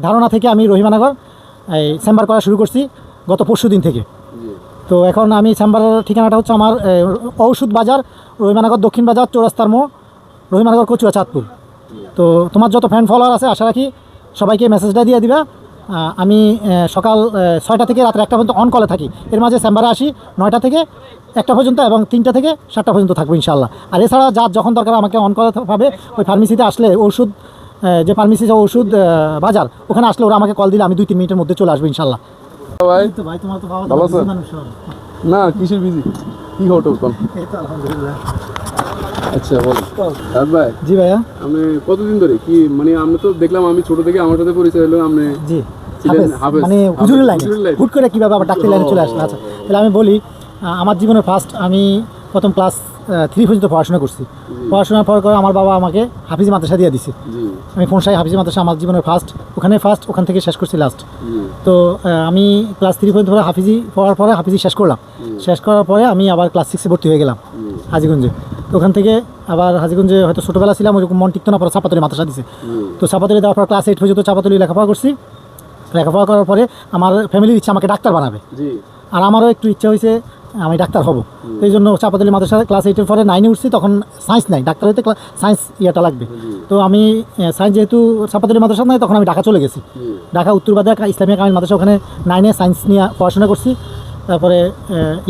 ধারণা থেকে আমি রহিমানগর এই চেম্বার করা শুরু করছি গত পরশু দিন থেকে। তো এখন আমি চেম্বারের ঠিকানাটা হচ্ছে আমার ঔষধ বাজার, রহিমানগর দক্ষিণ বাজার, চৌরাস্তার মোড়, রহিমানগর কচুয়া, চাঁদপুর। তো তোমার যত ফ্যান ফলোয়ার আছে আশা রাখি সবাইকে মেসেজটা দিয়ে দিবা। আমি সকাল 6টা থেকে রাত্রে 1টা পর্যন্ত অন কলে থাকি। এর মাঝে চেম্বারে আসি 9টা থেকে 1টা পর্যন্ত এবং 3টা থেকে 7টা পর্যন্ত থাকবো ইনশাল্লাহ। আর এছাড়া যার যখন দরকার আমাকে অন কলে পাবে। ওই ফার্মেসিতে আসলে ওষুধ যে ফার্মেসি যে ওষুধ বাজার, ওখানে আসলে ওরা আমাকে কল দিলে আমি 2-3 মিনিটের মধ্যে চলে আসবো ইনশাল্লাহ। ভাই তো ভাই তোমার তো পাওয়া ভালো আছো? না কিসের বিজি কি হতো কোন? এই তো আলহামদুলিল্লাহ। আচ্ছা বল রাত ভাই। জি ভাইয়া। আমি কতদিন ধরে কি মানে আমি তো দেখলাম আমি ছোট থেকে আমার সাথে পরিচয় হলো আপনি জি হাফেজ মানে হুজুরের লাইনে হুট করে কীভাবে আবার ডাক্তার লাইনে চলে আসলো। আচ্ছা তাহলে আমি বলি, আমার জীবনের ফার্স্ট আমি প্রথম ক্লাস 3 পর্যন্ত পড়াশোনা করছি। পড়াশোনার পর করে আমার বাবা আমাকে হাফিজি মাদ্রাসা দিয়ে দিছে। আমি ফোনসাই হাফিজি মাদ্রাসা আমার জীবনের ফার্স্ট, ওখানে ফার্স্ট, ওখান থেকে শেষ করছি লাস্ট। তো আমি ক্লাস 3 পর্যন্ত পরে হাফিজি পড়ার পরে হাফিজি শেষ করলাম। শেষ করার পরে আমি আবার ক্লাস 6-এ ভর্তি হয়ে গেলাম হাজিগঞ্জে। তো ওখান থেকে আবার হাজিগঞ্জে হয়তো ছোটোবেলা ছিলাম, ওইরকম মন টিকতো না, পরে চাপাতলি মাদ্রাসা দিছে। তো চাপাতলি দেওয়ার পর ক্লাস 8 পর্যন্ত চাপাতলি লেখাপড়া করছি। লেখাপড়া করার পরে আমার ফ্যামিলির ইচ্ছা আমাকে ডাক্তার বানাবে, আর আমারও একটু ইচ্ছা হয়েছে আমি ডাক্তার হব। তো এই জন্য চাপাতলি মাদ্রাসা ক্লাস 8-এর পরে 9-এ উঠছি, তখন সায়েন্স নাই, ডাক্তার হইতে সায়েন্স ইয়েটা লাগবে। তো আমি সায়েন্স যেহেতু চাপাতলি মাদ্রাসা নাই, তখন আমি ঢাকা চলে গেছি। ঢাকা উত্তরবাদে ইসলামিয়া কামিল মাদ্রাসা, ওখানে 9-এ সায়েন্স নিয়ে পড়াশোনা করছি। তারপরে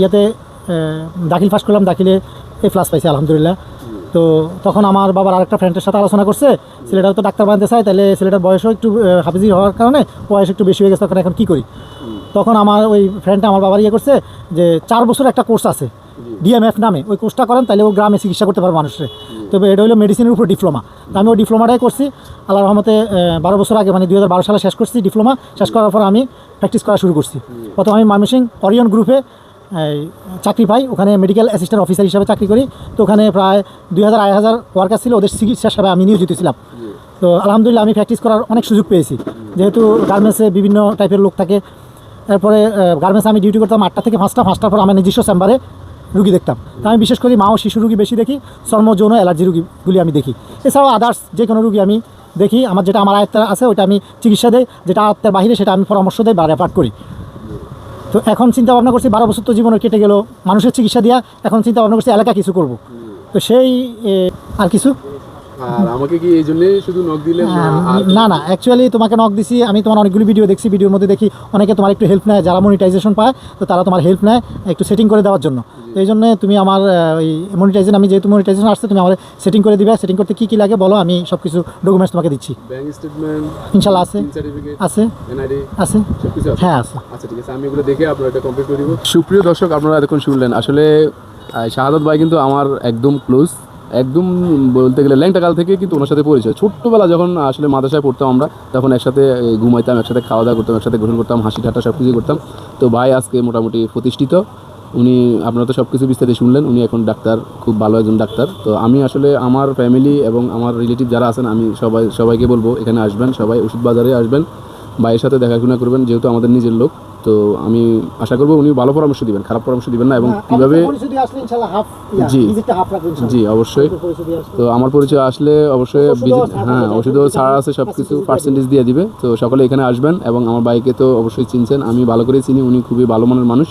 ইয়াতে দাখিল পাস করলাম, দাখিলে A+ পাইছি আলহামদুলিল্লাহ। তো তখন আমার বাবার আরেকটা ফ্রেন্ডের সাথে আলোচনা করছে, ছেলেটাও তো ডাক্তার বানাতে চায়, তাহলে ছেলেটার বয়সও একটু হাফিজি হওয়ার কারণে বয়স একটু বেশি হয়ে গেছে, তখন এখন কী করি। তখন আমার ওই ফ্রেন্ডটা আমার বাবার ইয়ে করছে যে 4 বছর একটা কোর্স আছে DMF নামে, ওই কোর্সটা করেন তাহলে ও গ্রামে চিকিৎসা করতে পারবে মানুষের। তবে এটা হলো মেডিসিনের উপর ডিপ্লোমা। তো আমি ওই ডিপ্লোমাটাই করছি আল্লাহর রহমতে 12 বছর আগে, মানে 2012 সালে শেষ করছি ডিপ্লোমা। শেষ করার পর আমি প্র্যাকটিস করা শুরু করছি। প্রথম আমি ময়মনসিংহ অরিয়ন গ্রুপে চাকরি পাই, ওখানে মেডিকেল অ্যাসিস্ট্যান্ট অফিসার হিসাবে চাকরি করি। তো ওখানে প্রায় 2000-2500 ওয়ার্কার ছিল, ওদের চিকিৎসা সেবা আমি নিয়োজিত ছিলাম। তো আলহামদুলিল্লাহ আমি প্র্যাকটিস করার অনেক সুযোগ পেয়েছি, যেহেতু গার্মেন্টসে বিভিন্ন টাইপের লোক থাকে। এরপরে গার্মেন্টসে আমি ডিউটি করতাম 8টা থেকে 5টা। 5টার পর আমি নিজস্ব চেম্বারে রুগী দেখতাম। তো আমি বিশেষ করে মা ও শিশু রুগী বেশি দেখি, চর্ম যৌন অ্যালার্জি রুগীগুলি আমি দেখি। এছাড়াও আদার্স যে কোনো রুগী আমি দেখি। আমার যেটা আমার আয়ত্তে আছে ওইটা আমি চিকিৎসা দেই, যেটা আয়ত্তের বাইরে সেটা আমি পরামর্শ দেই বা রেফার করি। তো এখন চিন্তা ভাবনা করছি 12 বছর তো জীবনে কেটে গেল মানুষের চিকিৎসা দিয়া, এখন চিন্তা ভাবনা করছি এলাকা কিছু করব। তো সেই আর কিছু আর আমাকে কি এই জন্য শুধু নক দিলেন? না না, অ্যাকচুয়ালি তোমাকে নক দিছি আমি, তোমার অনেকগুলো ভিডিও দেখছি, ভিডিওর মধ্যে দেখি অনেকে তোমার একটু হেল্প নেয়, যারা মনিটাইজেশন পায় তো তারা তোমার হেল্প নেয় একটু সেটিং করে দেওয়ার জন্য। তো এই জন্য তুমি আমার ওই মনিটাইজেশন, আমি যেহেতু মনিটাইজেশন আসছে তুমি আমার সেটিং করে দিবে। সেটিং করতে কী কী লাগে বলো, আমি সব কিছু ডকুমেন্টস তোমাকে দিচ্ছি। ব্যাংক স্টেটমেন্ট ইনশাআল্লাহ আছে, আছে, এনআইডি আছে, সবকিছু আছে? হ্যাঁ আছে। আচ্ছা ঠিক আছে, আমি এগুলো দেখে আপনারা এটা কমপ্লিট করে দিব। সুপ্রিয় দর্শক, আপনারা এতক্ষণ শুনলেন আসলে শাহাদাত ভাই কিন্তু আমার একদম ক্লোজ, একদম বলতে গেলে ল্যাংটাকাল থেকে কিন্তু ওনার সাথে পরিচয়। ছোট্টবেলা যখন আসলে মাদ্রাসায় পড়তাম আমরা, তখন একসাথে ঘুমাইতাম, একসাথে খাওয়া দাওয়া করতাম, একসাথে গ্রহণ করতাম, হাসি ঠাট্টা সব কিছুই করতাম। তো ভাই আজকে মোটামুটি প্রতিষ্ঠিত, উনি আপনারা তো সব কিছু বিস্তারিত শুনলেন, উনি এখন ডাক্তার, খুব ভালো একজন ডাক্তার। তো আমি আসলে আমার ফ্যামিলি এবং আমার রিলেটিভ যারা আছেন আমি সবাইকে বলবো এখানে আসবেন, সবাই ওষুধ বাজারে আসবেন, ভাইয়ের সাথে দেখাশোনা করবেন, যেহেতু আমাদের নিজের লোক। তো আমি আশা করবো উনি ভালো পরামর্শ দিবেন, খারাপ পরামর্শ দিবেন না। এবং কীভাবে জি অবশ্যই। তো আমার পরিচয় আসলে অবশ্যই হ্যাঁ ওষুধও ছাড়া আছে, সব কিছু পার্সেন্টেজ দিয়ে দিবে। তো সকলে এখানে আসবেন এবং আমার ভাইকে তো অবশ্যই চিনছেন, আমি ভালো করে চিনি, উনি খুবই ভালো মনের মানুষ।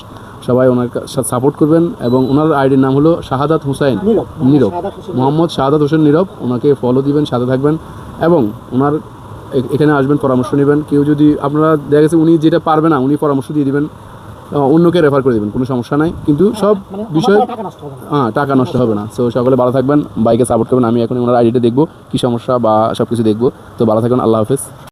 সবাই ওনার সাথে সাপোর্ট করবেন। এবং ওনার আইডির নাম হলো শাহাদাত হুসাইন নীরব, মোহাম্মদ শাহাদাত হোসেন নীরব। ওনাকে ফলো দিবেন, সাথে থাকবেন এবং ওনার এখানে আসবেন, পরামর্শ নেবেন। কেউ যদি আপনারা দেখা গেছে উনি যেটা পারবে না, উনি পরামর্শ দিয়ে দিবেন, অন্যকে রেফার করে দেবেন, কোনো সমস্যা নাই। কিন্তু সব বিষয় টাকা নষ্ট হবে না। সো সকলে ভালো থাকবেন, বাইকে সাপোর্ট করবেন। আমি এখন ওনার আইডিটা দেখবো কী সমস্যা বা সব কিছু দেখবো। তো ভালো থাকবেন, আল্লাহ হাফেজ।